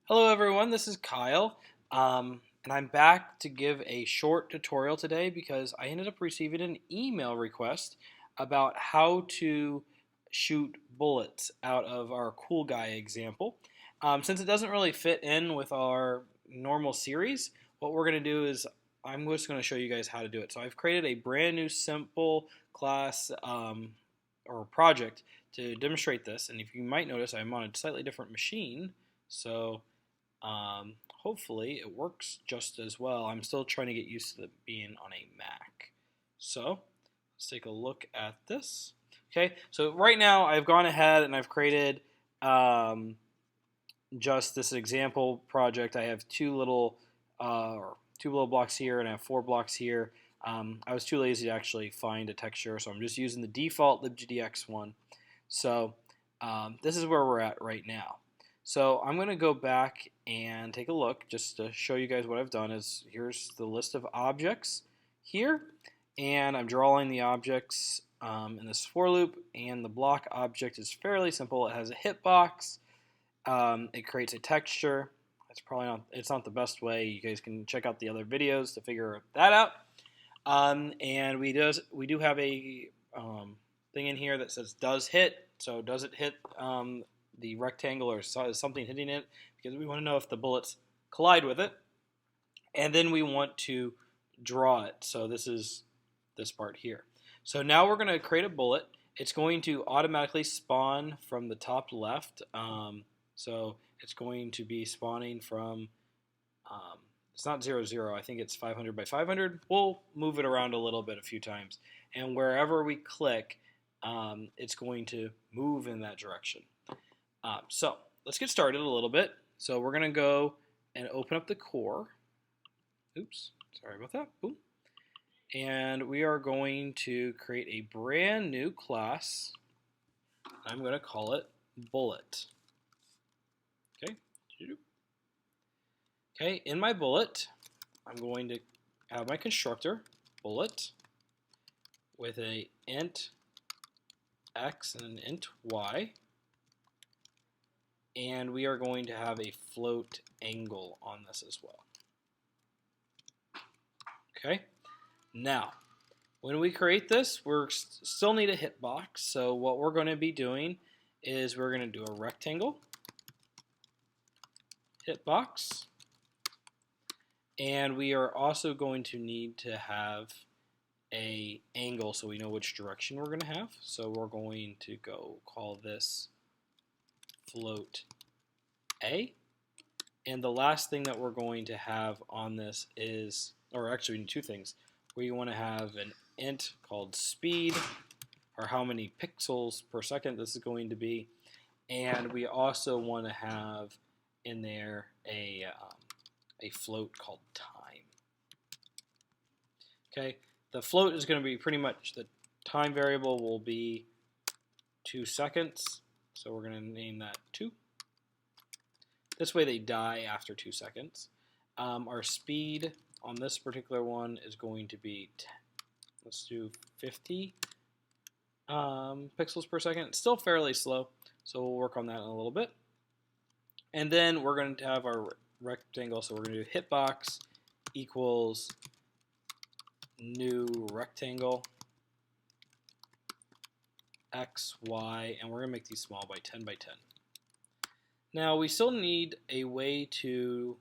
Hello everyone, this is Kyle, and I'm back to give a short tutorial today because I ended up receiving an email request about how to shoot bullets out of our cool guy example. Since it doesn't really fit in with our normal series, what we're going to do is I'm just going to show you guys how to do it. So I've created a brand new simple class or project to demonstrate this, and if you might notice, I'm on a slightly different machine. So hopefully it works just as well. I'm still trying to get used to it being on a Mac. So let's take a look at this. Okay, so right now I've gone ahead and I've created just this example project. I have two little blocks here and I have 4 blocks here. I was too lazy to actually find a texture, so I'm just using the default libGDX one. So this is where we're at right now. So I'm going to go back and take a look just to show you guys what I've done. Here's the list of objects here, and I'm drawing the objects in this for loop, and the block object is fairly simple. It has a hitbox. It creates a texture. It's not the best way. You guys can check out the other videos to figure that out. And we do have a thing in here that says does hit. So does it hit the rectangle, or is something hitting it? Because we want to know if the bullets collide with it. And then we want to draw it. So this is this part here. So now we're going to create a bullet. It's going to automatically spawn from the top left. So it's going to be spawning from, it's not 0, 0. I think it's 500 by 500. We'll move it around a little bit a few times. And wherever we click, it's going to move in that direction. So let's get started a little bit. So we're going to go and open up the core. Oops, sorry about that. Boom. And we are going to create a brand new class. I'm going to call it bullet. Okay. Okay, in my bullet, I'm going to have my constructor, bullet, with a int x and an int y. And we are going to have a float angle on this as well. Okay, now when we create this, we're still need a hitbox. So what we're going to be doing is we're going to do a rectangle hitbox, and we are also going to need to have a angle so we know which direction we're going to have. So we're going to go call this float A. And the last thing that we're going to have on this is, or actually we need 2 things. We want to have an int called speed, or how many pixels per second this is going to be. And we also want to have in there a float called time. Okay, the float is going to be pretty much, the time variable will be 2 seconds. So we're going to name that 2. This way they die after 2 seconds. Our speed on this particular one is going to be, let's do 50 pixels per second. It's still fairly slow, so we'll work on that in a little bit. And then we're going to have our rectangle, so we're going to do hitbox equals new rectangle x, y, and we're going to make these small by 10 by 10. Now we still need a way to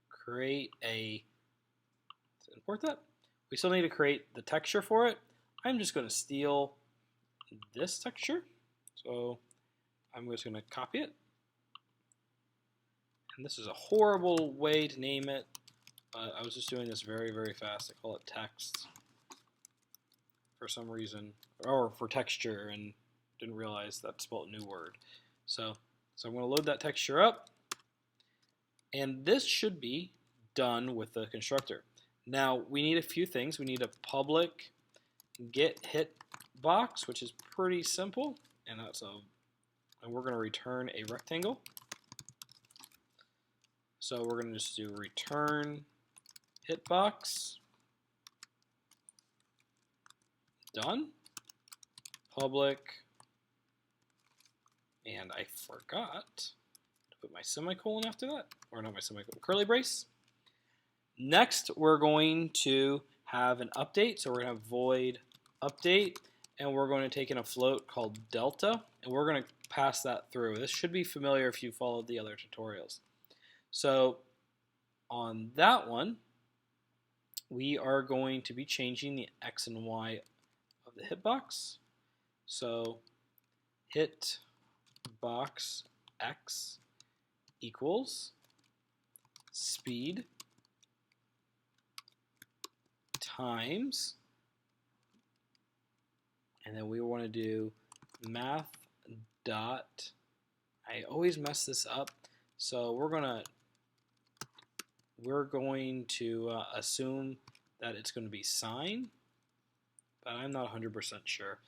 create let's import that. We still need to create the texture for it. I'm just going to steal this texture. So I'm just going to copy it. And this is a horrible way to name it. I was just doing this very, very fast. I call it text for some reason, or for texture, and didn't realize that spelled new word. So I'm going to load that texture up, and this should be done with the constructor. Now we need a few things. We need a public get hitbox, which is pretty simple, and we're going to return a rectangle. So we're going to just do return hitbox. Done. Public. And I forgot to put my semicolon after that, or not my semicolon, curly brace. Next, we're going to have an update. So we're going to have void update, and we're going to take in a float called delta, and we're going to pass that through. This should be familiar if you followed the other tutorials. So on that one, we are going to be changing the x and y of the hitbox. So hitbox x equals speed times, and then we want to do math dot, I always mess this up, so we're going to assume that it's going to be sine, but I'm not 100% sure.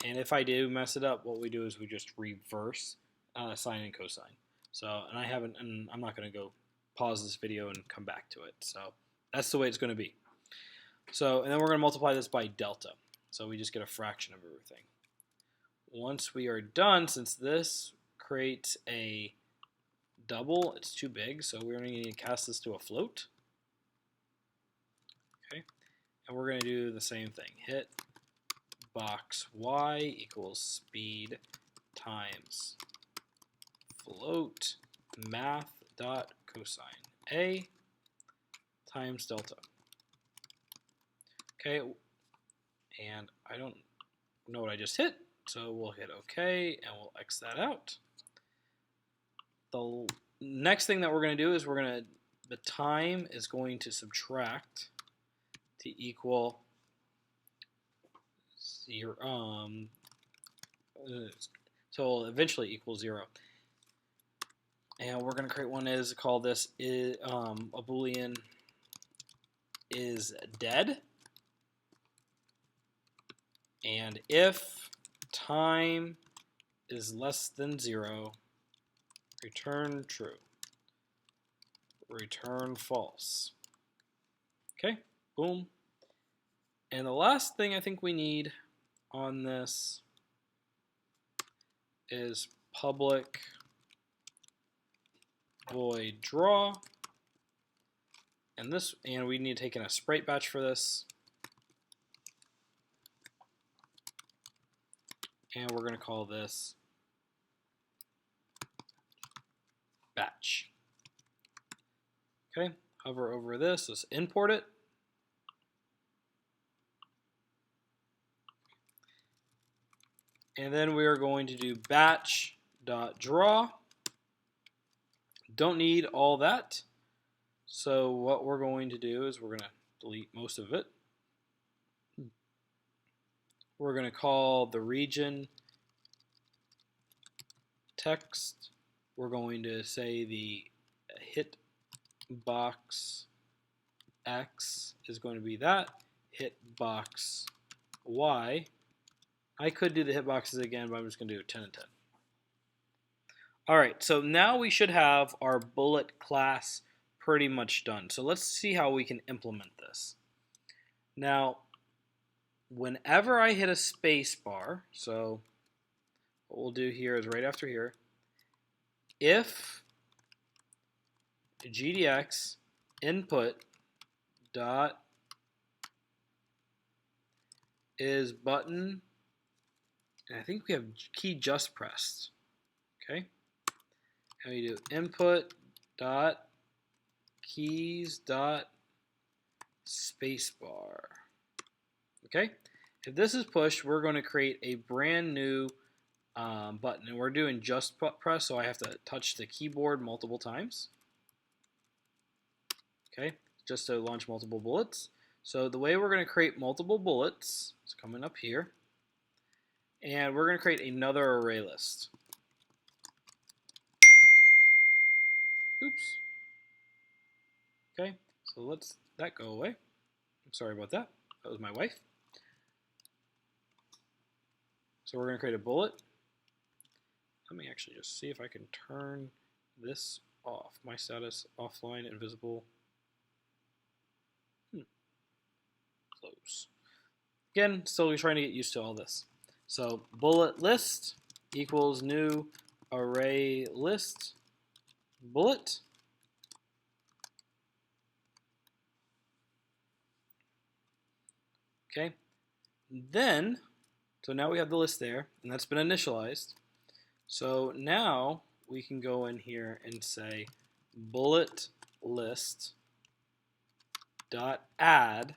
And if I do mess it up, what we do is we just reverse sine and cosine. So, and I'm not going to go pause this video and come back to it. So that's the way it's going to be. So, and then we're going to multiply this by delta. So we just get a fraction of everything. Once we are done, since this creates a double, it's too big, so we're going to need to cast this to a float. Okay, and we're going to do the same thing. Hit box y equals speed times float math dot cosine a times delta. Okay, and I don't know what I just hit, so we'll hit OK and we'll X that out. The next thing that we're going to do is the time is going to subtract to equal 0, so it'll eventually equal 0. And we're going to create one is call this a Boolean is dead. And if time is less than 0, return true. Return false. Okay, boom. And the last thing I think we need on this is public void draw. And we need to take in a sprite batch for this. And we're going to call this batch. Okay, hover over this, let's import it. And then we are going to do batch.draw. Don't need all that. So what we're going to do is we're going to delete most of it. We're going to call the region text. We're going to say the hitbox x is going to be that. Hitbox y. I could do the hitboxes again, but I'm just going to do 10 and 10. Alright, so now we should have our bullet class pretty much done. So let's see how we can implement this. Now, whenever I hit a space bar, so what we'll do here is right after here, if GDX input dot is button, and I think we have key just pressed, okay? And we do input dot keys dot spacebar. Okay, if this is pushed, we're going to create a brand new button, and we're doing just press, so I have to touch the keyboard multiple times. Okay, just to launch multiple bullets. So the way we're going to create multiple bullets is coming up here, and we're going to create another array list. Oops. Okay, so let's that go away. I'm sorry about that. That was my wife. So we're going to create a bullet. Let me actually just see if I can turn this off. My status offline, invisible. Close. Again, still trying to get used to all this. So bullet list equals new array list. bullet. Okay, then, so now we have the list there, and that's been initialized. So now we can go in here and say bullet list dot add,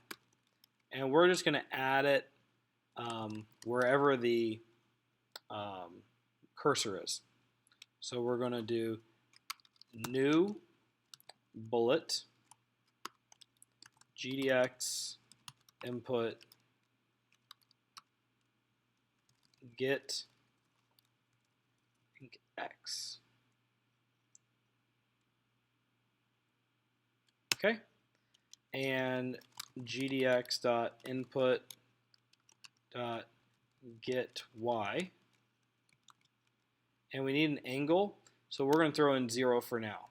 and we're just going to add it wherever the cursor is. So we're going to do new bullet GDX input get X. Okay, and GDX dot input dot get Y, and we need an angle, so we're going to throw in 0 for now.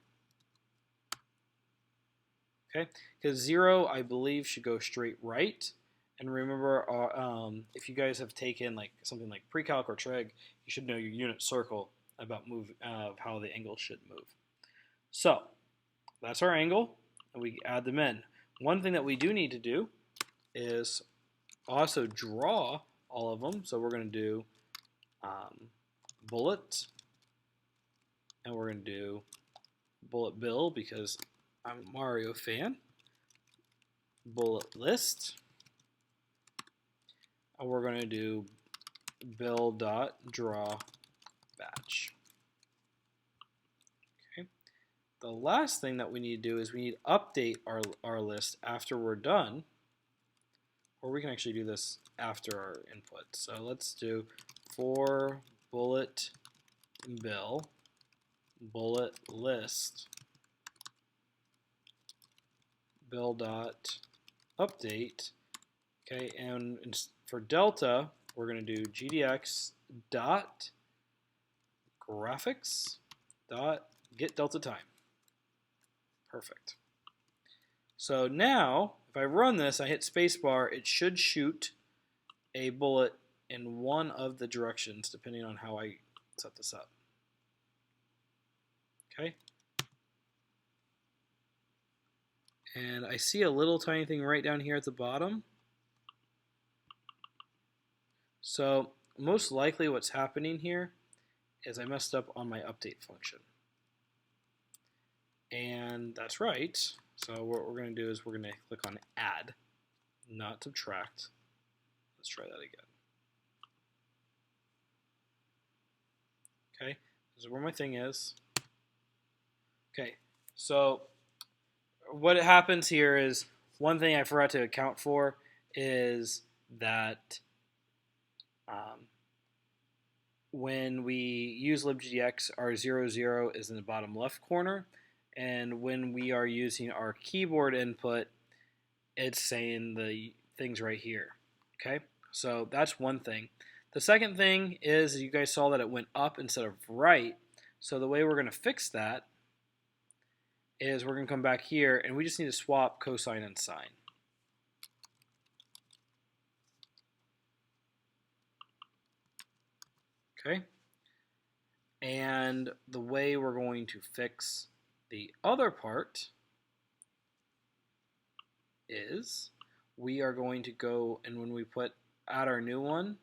Okay, because 0 I believe should go straight right. And remember, if you guys have taken like something like pre-calc or trig, you should know your unit circle about how the angle should move. So that's our angle, and we add them in. One thing that we do need to do is also draw all of them. So we're going to do bullet, and we're going to do bullet bill because I'm a Mario fan. Bullet list. And we're going to do bill.draw batch. Okay. The last thing that we need to do is we need to update our list after we're done. Or we can actually do this after our input. So let's do for bullet bill bullet list bill dot update. Okay, and for delta, we're going to do GDX dot graphics dot get delta time. Perfect. So now, if I run this, I hit spacebar, it should shoot a bullet in one of the directions, depending on how I set this up. Okay. And I see a little tiny thing right down here at the bottom. So most likely what's happening here is I messed up on my update function. And that's right. So what we're going to do is we're going to click on add, not subtract. Let's try that again. Okay, this is where my thing is. Okay, so what happens here is, one thing I forgot to account for is that when we use libGDX, our 0, 0 is in the bottom left corner, and when we are using our keyboard input, it's saying the things right here. Okay, so that's one thing. The second thing is you guys saw that it went up instead of right, so the way we're going to fix that is we're going to come back here, and we just need to swap cosine and sine. Okay, and the way we're going to fix the other part is we are going to go, and when we add our new one,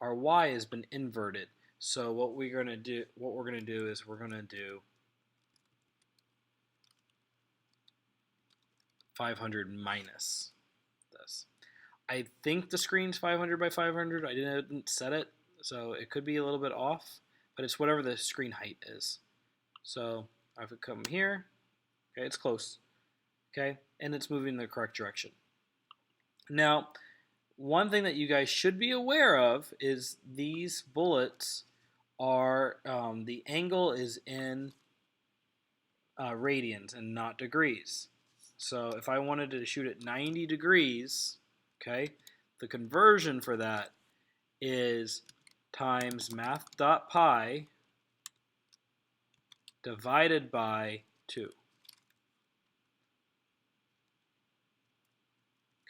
our y has been inverted. So what we're going to do is we're going to do 500 minus this. I think the screen's 500 by 500. I didn't set it, so it could be a little bit off, but it's whatever the screen height is. So if we come here, okay, it's close, okay, and it's moving in the correct direction. Now, one thing that you guys should be aware of is these bullets are, the angle is in radians and not degrees. So if I wanted to shoot at 90 degrees, okay, the conversion for that is times math.pi divided by 2.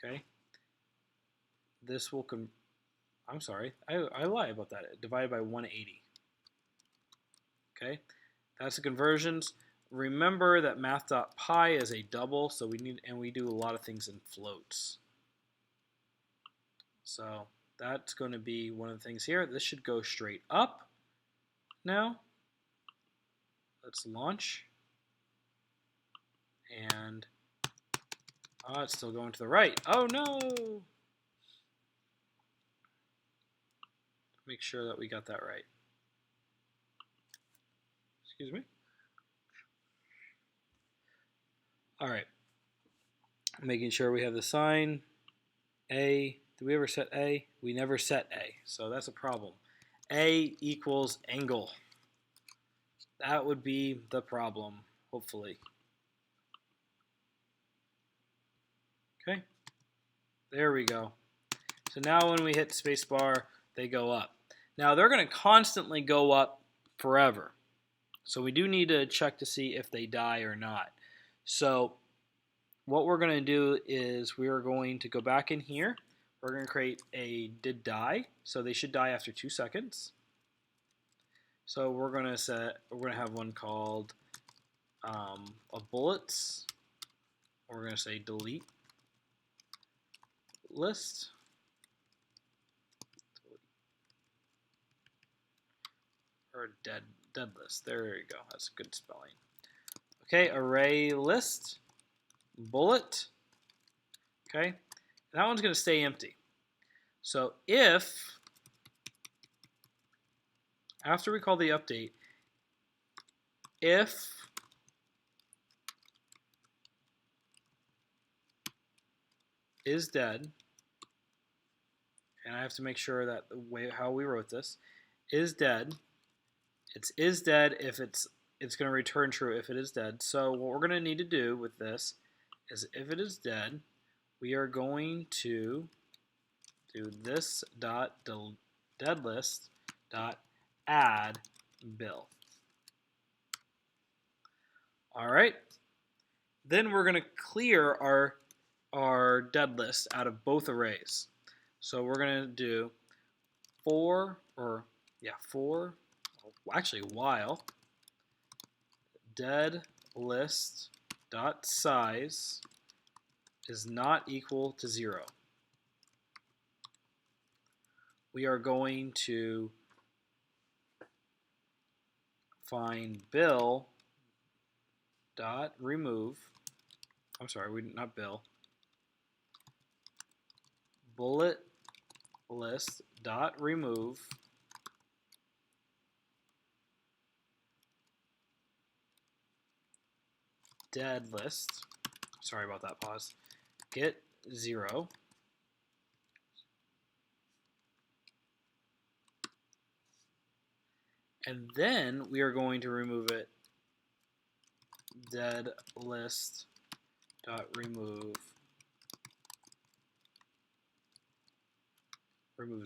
Okay. This will I'm sorry, I lie about that. Divided by 180. Okay, that's the conversions. remember that math.py is a double, so we do a lot of things in floats. So that's going to be one of the things here. This should go straight up now. Let's launch. And it's still going to the right. Oh no! Make sure that we got that right. Excuse me. All right. Making sure we have the sign. A. Did we ever set A? We never set A, so that's a problem. A equals angle. That would be the problem, hopefully. Okay. There we go. So now when we hit spacebar, they go up. Now they're going to constantly go up forever. So we do need to check to see if they die or not. So what we're going to do is we are going to go back in here. We're going to create a did die. So they should die after 2 seconds. So we're going to have one called a bullets. We're going to say delete list. Or dead list. There you go. That's a good spelling. Okay, array list bullet. Okay, and that one's going to stay empty. So if after we call the update, if is dead, and I have to make sure that the way how we wrote this is dead. It's is dead if it's going to return true if it is dead. So what we're going to need to do with this is if it is dead, we are going to do this dot dead list dot add bill. All right. Then we're going to clear our dead list out of both arrays. So we're going to do while dead list dot size is not equal to 0. We are going to find bill dot remove. I'm sorry, not bill. Bullet list dot remove dead list. Sorry about that pause. Get 0. And then we are going to remove it dead list dot remove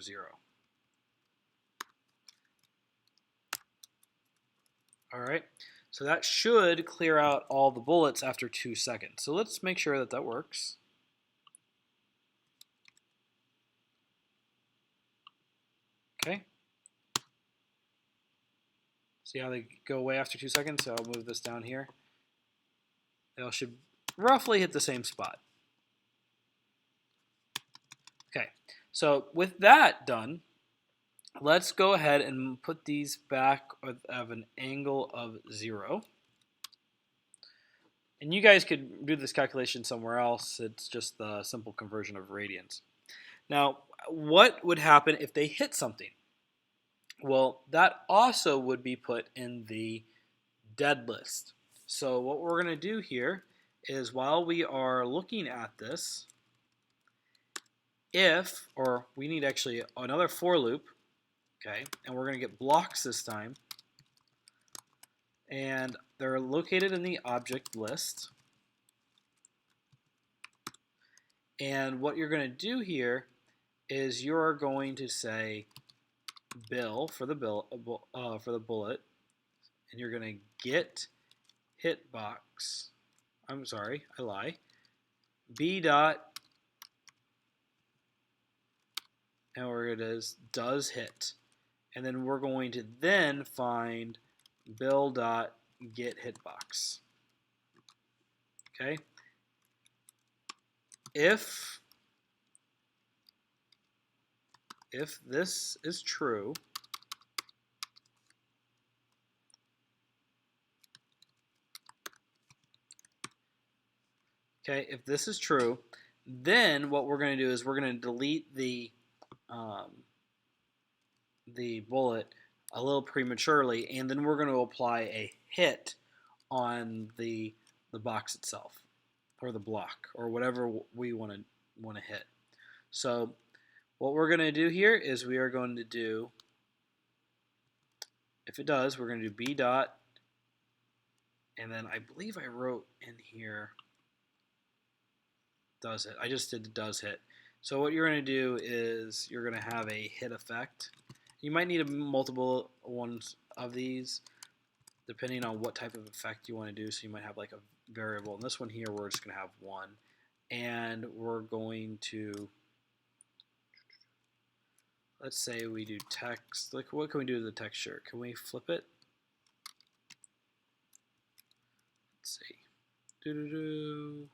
0. All right, so that should clear out all the bullets after 2 seconds. So let's make sure that that works. Okay. See how they go away after 2 seconds? So I'll move this down here. They all should roughly hit the same spot. Okay, so with that done, let's go ahead and put these back of an angle of 0. And you guys could do this calculation somewhere else. It's just the simple conversion of radians. Now, what would happen if they hit something? Well, that also would be put in the dead list. So what we're going to do here is while we are looking at this, we need actually another for loop, okay, and we're going to get blocks this time, and they're located in the object list. And what you're going to do here is you're going to say bill for the bullet, and you're going to get hitbox. I'm sorry, I lie. B dot, and where it is does hit, and then we're going to then find bill dot get hitbox. Okay. If this is true, okay, if this is true, then what we're going to do is we're going to delete the bullet a little prematurely, and then we're going to apply a hit on the box itself, or the block, or whatever we want to hit. So what we're going to do here is we are going to do, if it does, we're going to do B dot, and then I believe I wrote in here does hit. I just did does hit. So what you're going to do is you're going to have a hit effect. You might need multiple ones of these depending on what type of effect you want to do. So you might have like a variable. In this one here, we're just going to have one. And we're going to, let's say we do text. Like, what can we do to the texture? Can we flip it? Let's see. Doo-doo-doo.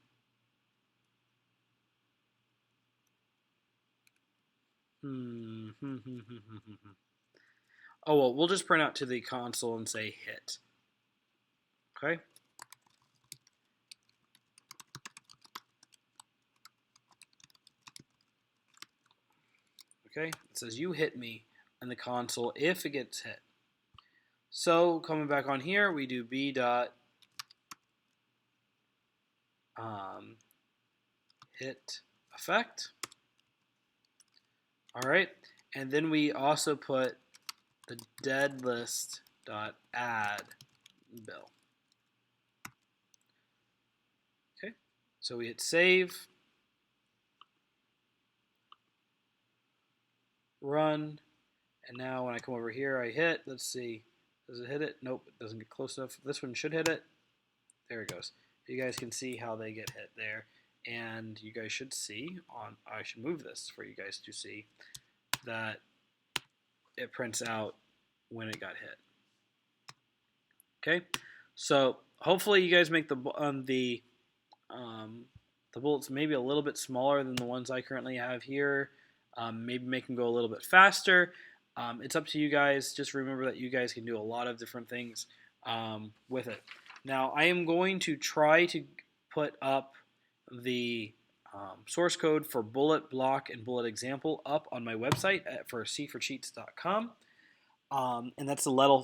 Oh, well, we'll just print out to the console and say hit. Okay. Okay, it says you hit me in the console if it gets hit. So coming back on here, we do B dot hit effect. All right, and then we also put the dead list dot add bill. Okay, so we hit save, run, and now when I come over here, I hit. Let's see, does it hit it? Nope, it doesn't get close enough. This one should hit it. There it goes. You guys can see how they get hit there. And you guys should see on, I should move this for you guys to see that it prints out when it got hit. Okay, so hopefully you guys make the bullets maybe a little bit smaller than the ones I currently have here. Maybe make them go a little bit faster. It's up to you guys. Just remember that you guys can do a lot of different things with it. Now, I am going to try to put up the source code for bullet, block, and bullet example up on my website for c4cheats.com. And that's the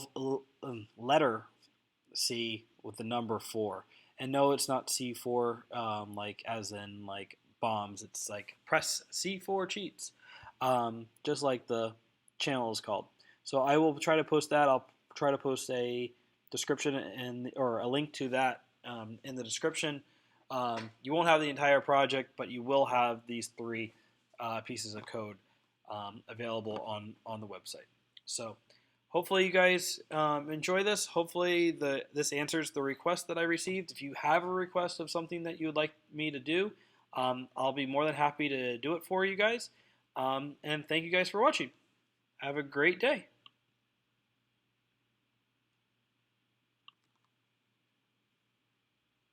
letter C with the number 4. And no, it's not C4 like as in like bombs. It's like press C4 cheats, just like the channel is called. So I will try to post that. I'll try to post a description or a link to that in the description. You won't have the entire project, but you will have these 3 pieces of code available on the website. So hopefully you guys enjoy this. Hopefully this answers the request that I received. If you have a request of something that you would like me to do, I'll be more than happy to do it for you guys. And thank you guys for watching. Have a great day.